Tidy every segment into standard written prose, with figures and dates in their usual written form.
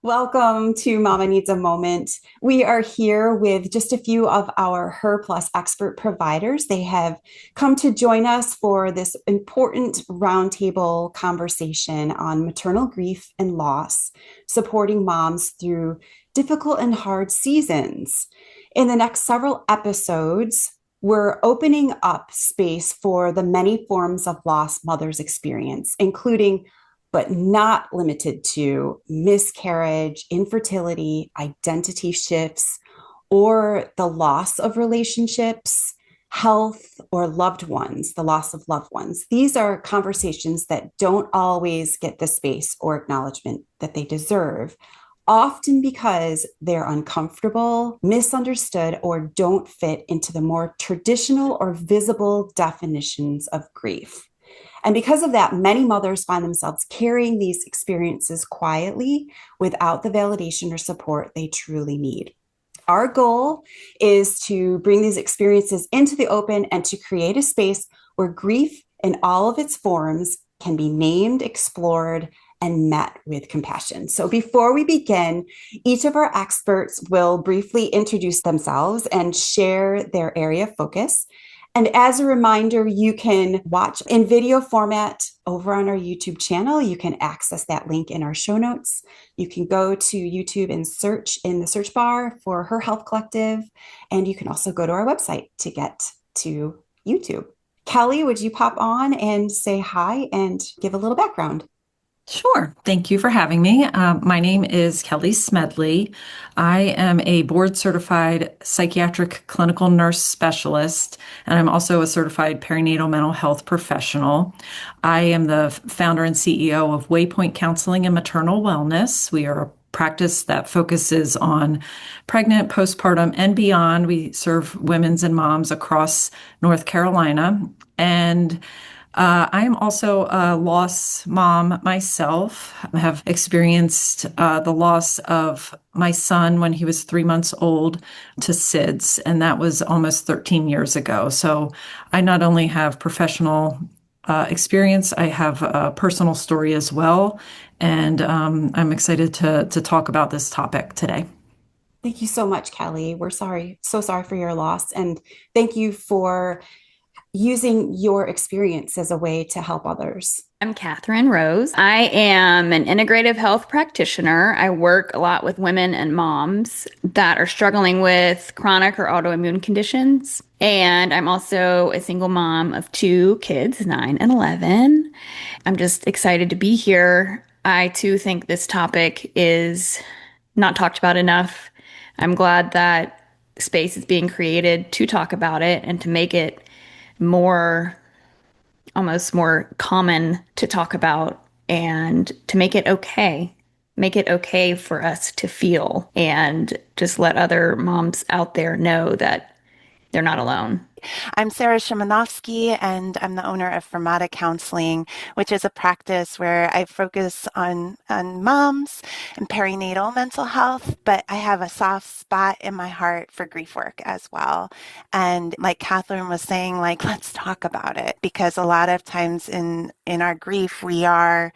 Welcome to Mama Needs a Moment. We are here with just a few of our Her Plus expert providers. They have come to join us for this important roundtable conversation on maternal grief and loss, supporting moms through difficult and hard seasons. In the next several episodes, we're opening up space for the many forms of loss mothers experience, including but not limited to miscarriage, infertility, identity shifts, or the loss of relationships, health, or loved ones, the loss of loved ones. These are conversations that don't always get the space or acknowledgement that they deserve, often because they're uncomfortable, misunderstood, or don't fit into the more traditional or visible definitions of grief. And because of that, many mothers find themselves carrying these experiences quietly without the validation or support they truly need. Our goal is to bring these experiences into the open and to create a space where grief in all of its forms can be named, explored, and met with compassion. So before we begin, each of our experts will briefly introduce themselves and share their area of focus. And as a reminder, you can watch in video format over on our YouTube channel. You can access that link in our show notes. You can go to YouTube and search in the search bar for Her Health Collective. And you can also go to our website to get to YouTube. Kelly, would you pop on and say hi and give a little background? Sure. Thank you for having me. My name is Kelly Smedley. I am a board certified psychiatric clinical nurse specialist, and I'm also a certified perinatal mental health professional. I am the founder and CEO of Waypoint Counseling and Maternal Wellness. We are a practice that focuses on pregnant, postpartum, and beyond. We serve women's and moms across North Carolina. And I am also a loss mom myself. I have experienced the loss of my son when he was 3 months old to SIDS, and that was almost 13 years ago. So I not only have professional experience, I have a personal story as well, and I'm excited to talk about this topic today. Thank you so much, Kelly. We're sorry, so sorry for your loss. And thank you for using your experience as a way to help others. I'm Catherine Rose. I am an integrative health practitioner. I work a lot with women and moms that are struggling with chronic or autoimmune conditions. And I'm also a single mom of two kids, 9 and 11. I'm just excited to be here. I too think this topic is not talked about enough. I'm glad that space is being created to talk about it and to make it more almost more common to talk about and to make it okay. Make it okay for us to feel and just let other moms out there know that they're not alone. I'm Sarah Shimanovsky, and I'm the owner of Fermata Counseling, which is a practice where I focus on moms and perinatal mental health, but I have a soft spot in my heart for grief work as well. And like Catherine was saying, like, let's talk about it, because a lot of times in our grief, we are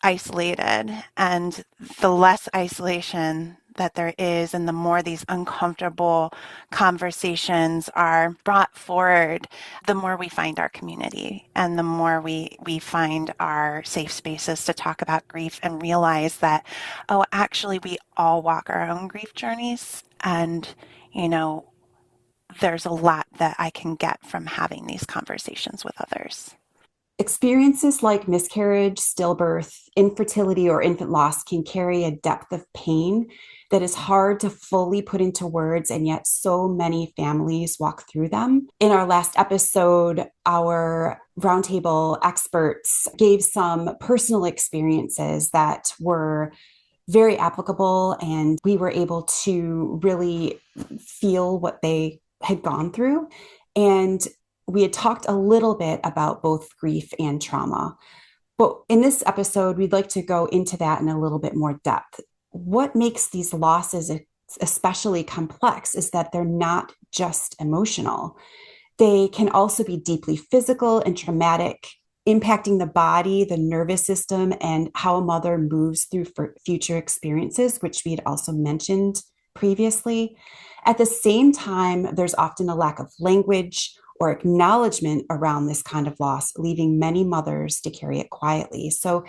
isolated, and the less isolation that there is, and the more these uncomfortable conversations are brought forward, the more we find our community and the more we find our safe spaces to talk about grief and realize that, oh, actually, we all walk our own grief journeys. And, you know, there's a lot that I can get from having these conversations with others. Experiences like miscarriage, stillbirth, infertility, or infant loss can carry a depth of pain that is hard to fully put into words, and yet so many families walk through them. In our last episode, our roundtable experts gave some personal experiences that were very applicable, and we were able to really feel what they had gone through. And we had talked a little bit about both grief and trauma. But in this episode, we'd like to go into that in a little bit more depth. What makes these losses especially complex is that they're not just emotional. They can also be deeply physical and traumatic, impacting the body, the nervous system, and how a mother moves through future experiences, which we had also mentioned previously. At the same time, there's often a lack of language or acknowledgement around this kind of loss, leaving many mothers to carry it quietly. So,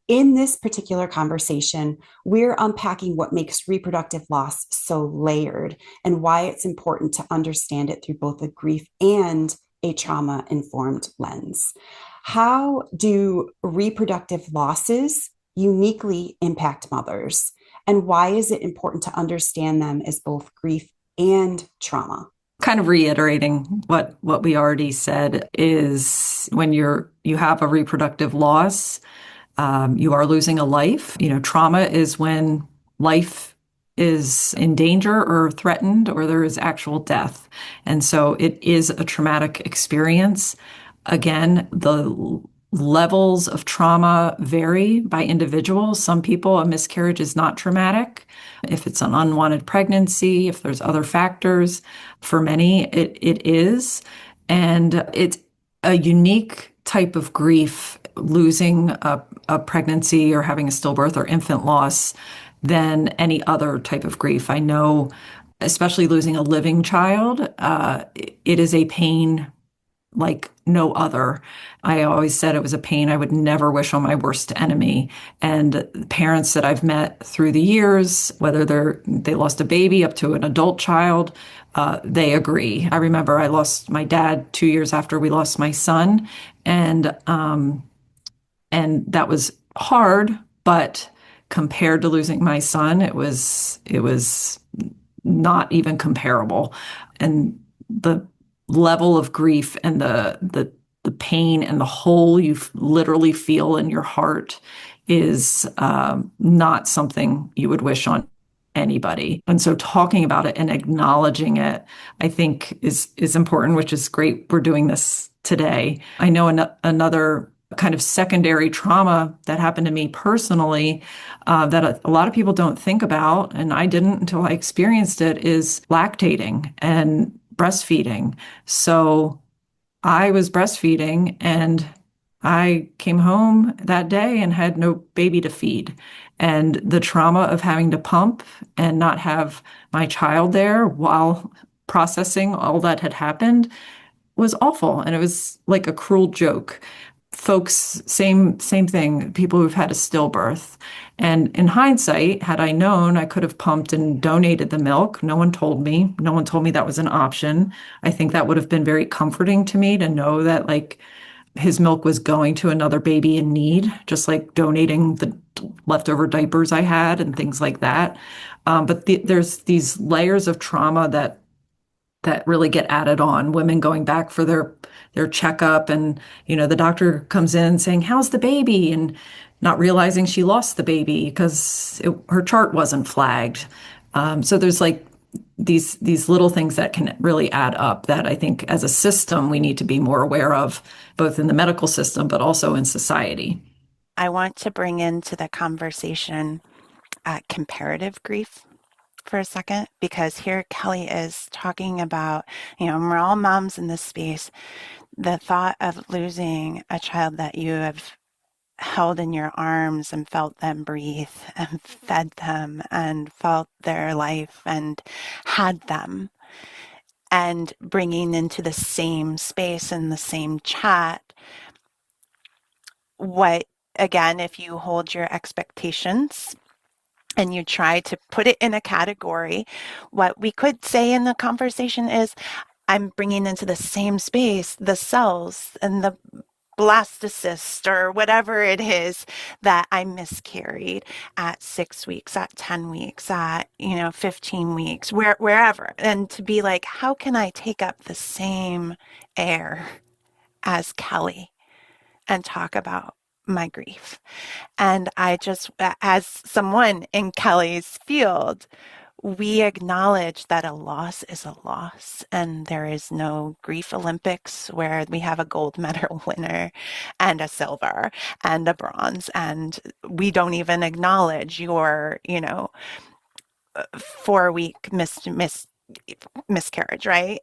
in this particular conversation, we're unpacking what makes reproductive loss so layered and why it's important to understand it through both a grief and a trauma informed lens. How do reproductive losses uniquely impact mothers? And why is it important to understand them as both grief and trauma? Kind of reiterating what we already said is when you have a reproductive loss, you are losing a life. Trauma is when life is in danger or threatened or there is actual death. And so it is a traumatic experience. Again, the levels of trauma vary by individuals. Some people, a miscarriage is not traumatic. If it's an unwanted pregnancy, if there's other factors, for many, it is. And it's a unique type of grief, losing a pregnancy or having a stillbirth or infant loss, than any other type of grief. I know, especially losing a living child, it is a pain like no other. I always said it was a pain I would never wish on my worst enemy. And parents that I've met through the years, whether they lost a baby up to an adult child, they agree. I remember I lost my dad 2 years after we lost my son, and that was hard, but compared to losing my son, it was not even comparable. And the level of grief and the pain and the hole you literally feel in your heart is not something you would wish on anybody. And so talking about it and acknowledging it, I think is important, which is great. We're doing this today. I know another kind of secondary trauma that happened to me personally that a lot of people don't think about, and I didn't until I experienced it, is lactating and breastfeeding. So I was breastfeeding and I came home that day and had no baby to feed. And the trauma of having to pump and not have my child there while processing all that had happened was awful. And it was like a cruel joke. Folks, same thing, people who've had a stillbirth. And in hindsight, had I known, I could have pumped and donated the milk. No one told me. No one told me that was an option. I think that would have been very comforting to me to know that, like, his milk was going to another baby in need, just like donating the leftover diapers I had and things like that. But there's these layers of trauma that really get added on. Women going back for their checkup, and the doctor comes in saying, "How's the baby?" and not realizing she lost the baby because her chart wasn't flagged. So there's like these little things that can really add up that I think as a system we need to be more aware of, both in the medical system but also in society. I want to bring into the conversation comparative grief for a second, because here Kelly is talking about, we're all moms in this space, the thought of losing a child that you have held in your arms and felt them breathe and fed them and felt their life and had them, and bringing into the same space and the same chat what, again, if you hold your expectations and you try to put it in a category, what we could say in the conversation is, I'm bringing into the same space the cells and the blastocyst or whatever it is that I miscarried at 6 weeks, at 10 weeks, at 15 weeks, wherever. And to be like, how can I take up the same air as Kelly and talk about my grief? And I just, as someone in Kelly's field, we acknowledge that a loss is a loss, and there is no grief Olympics where we have a gold medal winner and a silver and a bronze, and we don't even acknowledge your 4-week miscarriage, right?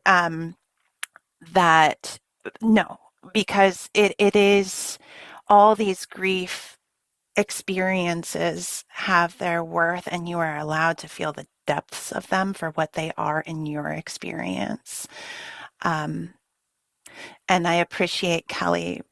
That no, because it is all these grief experiences have their worth, and you are allowed to feel the depths of them for what they are in your experience. Um, and I appreciate Kelly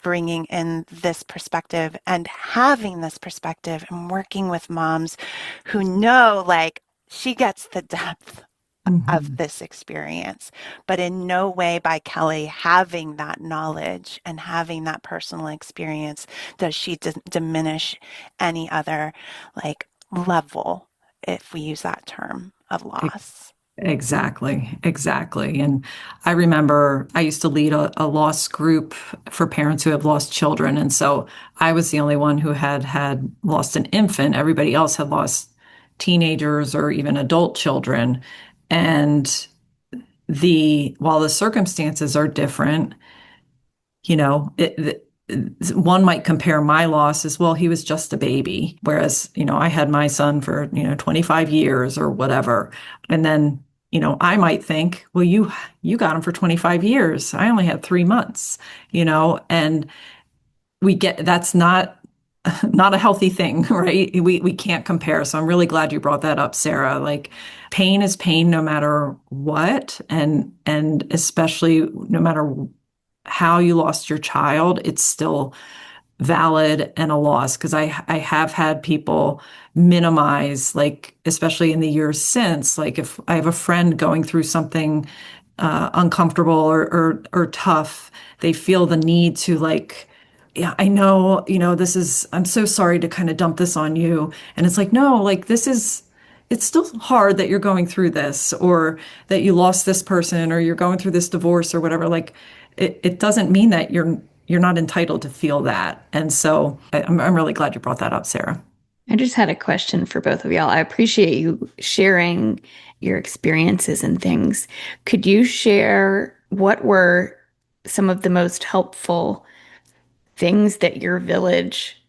bringing in this perspective and having this perspective and working with moms who know, like, she gets the depth of Mhm. this experience, but in no way by Kelly having that knowledge and having that personal experience does she diminish any other, like, level, if we use that term, of loss. Exactly, exactly. And I remember I used to lead a loss group for parents who have lost children. And so I was the only one who had lost an infant. Everybody else had lost teenagers or even adult children. And while the circumstances are different, you know, one might compare my loss as, well, he was just a baby, whereas, I had my son for, 25 years or whatever. And then, I might think, well, you got him for 25 years. I only had 3 months, and that's not a healthy thing, right? We can't compare. So I'm really glad you brought that up, Sarah. Like, pain is pain no matter what, and especially no matter how you lost your child, it's still valid and a loss. Because I have had people minimize, like, especially in the years since, like, if I have a friend going through something uncomfortable or tough, they feel the need to, like, yeah, I know, I'm so sorry to kind of dump this on you. And it's like, no, like, it's still hard that you're going through this, or that you lost this person, or you're going through this divorce or whatever. Like, it doesn't mean that you're not entitled to feel that. And so I'm really glad you brought that up, Sarah. I just had a question for both of y'all. I appreciate you sharing your experiences and things. Could you share what were some of the most helpful things that your village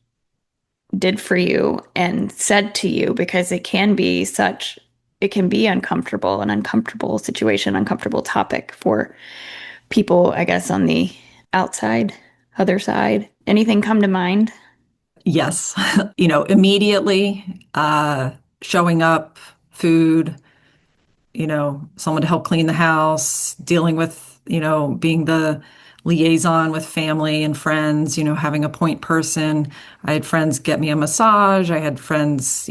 did for you and said to you? Because it can be uncomfortable, an uncomfortable situation, uncomfortable topic for people, I guess, on the outside, other side. Anything come to mind? Yes. Immediately, showing up, food, someone to help clean the house, dealing with, being the liaison with family and friends, having a point person. I had friends get me a massage. I had friends,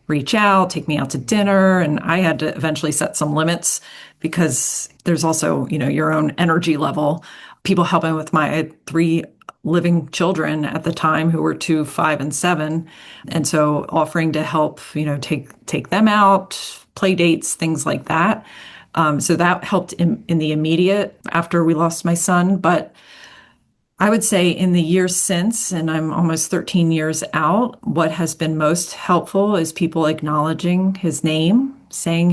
reach out, take me out to dinner. And I had to eventually set some limits, because there's also, your own energy level. People helping with I had 3 living children at the time who were 2, 5, and 7. And so offering to help, take them out, play dates, things like that. So that helped in the immediate after we lost my son. But I would say in the years since, and I'm almost 13 years out, what has been most helpful is people acknowledging his name, saying,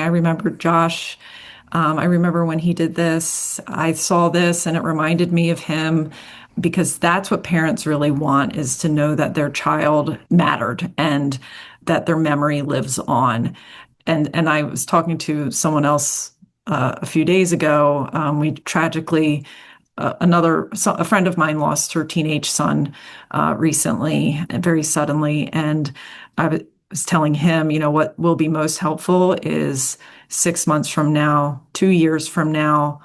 I remember Josh. I remember when he did this. I saw this and it reminded me of him. Because that's what parents really want, is to know that their child mattered and that their memory lives on. And I was talking to someone else a few days ago. We tragically a friend of mine lost her teenage son recently, very suddenly, and was telling him, what will be most helpful is 6 months from now, 2 years from now,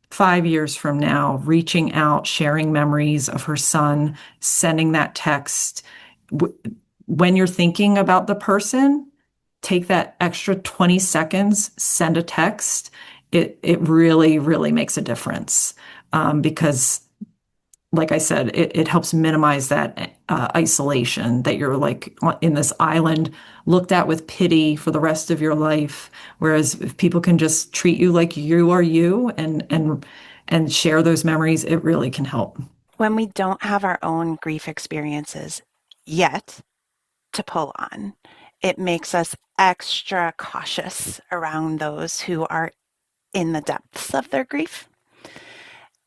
5 years from now, reaching out, sharing memories of her son, sending that text. When you're thinking about the person, take that extra 20 seconds, send a text. It really, really makes a difference, because, like I said, it helps minimize that isolation, that you're like in this island looked at with pity for the rest of your life. Whereas if people can just treat you like you are you, and share those memories, it really can help. When we don't have our own grief experiences yet to pull on, it makes us extra cautious around those who are in the depths of their grief.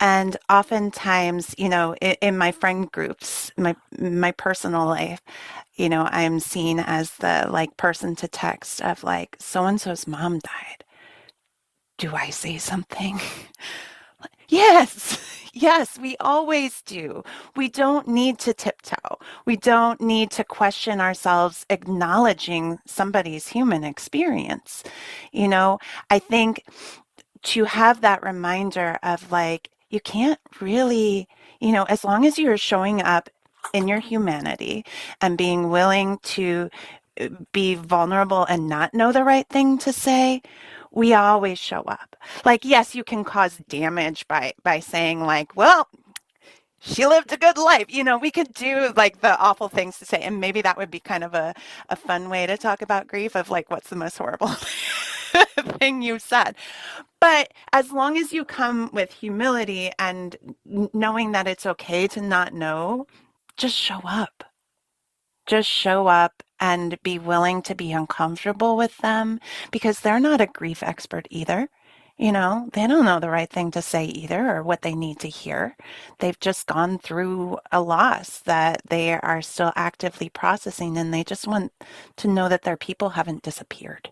And oftentimes, in my friend groups, my personal life, I'm seen as the, like, person to text of, like, so and so's mom died. Do I say something? Yes. Yes, we always do. We don't need to tiptoe. We don't need to question ourselves acknowledging somebody's human experience. You know, I think to have that reminder of like, you can't really, as long as you're showing up in your humanity and being willing to be vulnerable and not know the right thing to say, we always show up. Like, yes, you can cause damage by saying like, well, she lived a good life. We could do like the awful things to say. And maybe that would be kind of a fun way to talk about grief of like, what's the most horrible thing you said? But as long as you come with humility and knowing that it's okay to not know, just show up. Just show up and be willing to be uncomfortable with them because they're not a grief expert either. They don't know the right thing to say either or what they need to hear. They've just gone through a loss that they are still actively processing, and they just want to know that their people haven't disappeared.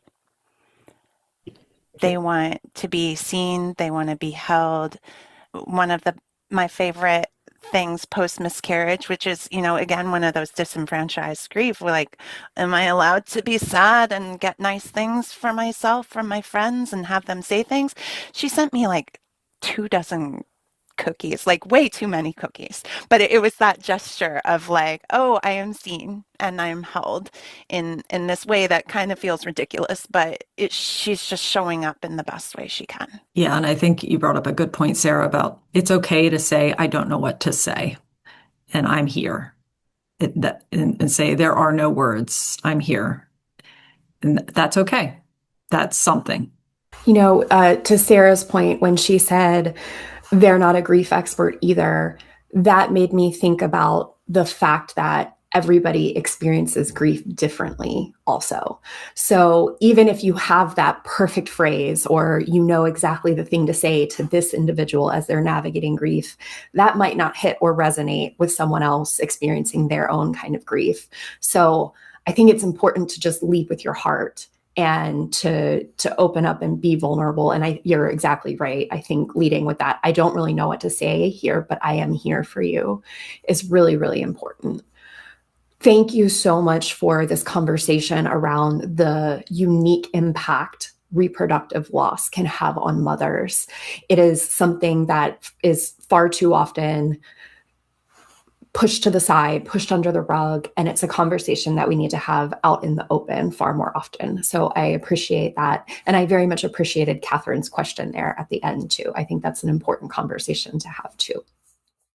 They want to be seen, they want to be held. One of my favorite things post miscarriage, which is, again, one of those disenfranchised grief. We're like, am I allowed to be sad and get nice things for myself from my friends and have them say things? She sent me like 2 dozen cookies, like way too many cookies. But it was that gesture of like, oh, I am seen and I am held in this way that kind of feels ridiculous, but she's just showing up in the best way she can. Yeah, and I think you brought up a good point, Sarah, about it's okay to say, I don't know what to say, and I'm here. And say, there are no words, I'm here. And that's okay. That's something. To Sarah's point, when she said they're not a grief expert either, that made me think about the fact that everybody experiences grief differently also. So even if you have that perfect phrase or you know exactly the thing to say to this individual as they're navigating grief, that might not hit or resonate with someone else experiencing their own kind of grief. So I think it's important to just lead with your heart and to open up and be vulnerable. And you're exactly right. I think leading with that, I don't really know what to say here, but I am here for you, is really, really important. Thank you so much for this conversation around the unique impact reproductive loss can have on mothers. It is something that is far too often pushed to the side, pushed under the rug. And it's a conversation that we need to have out in the open far more often. So I appreciate that. And I very much appreciated Catherine's question there at the end too. I think that's an important conversation to have too.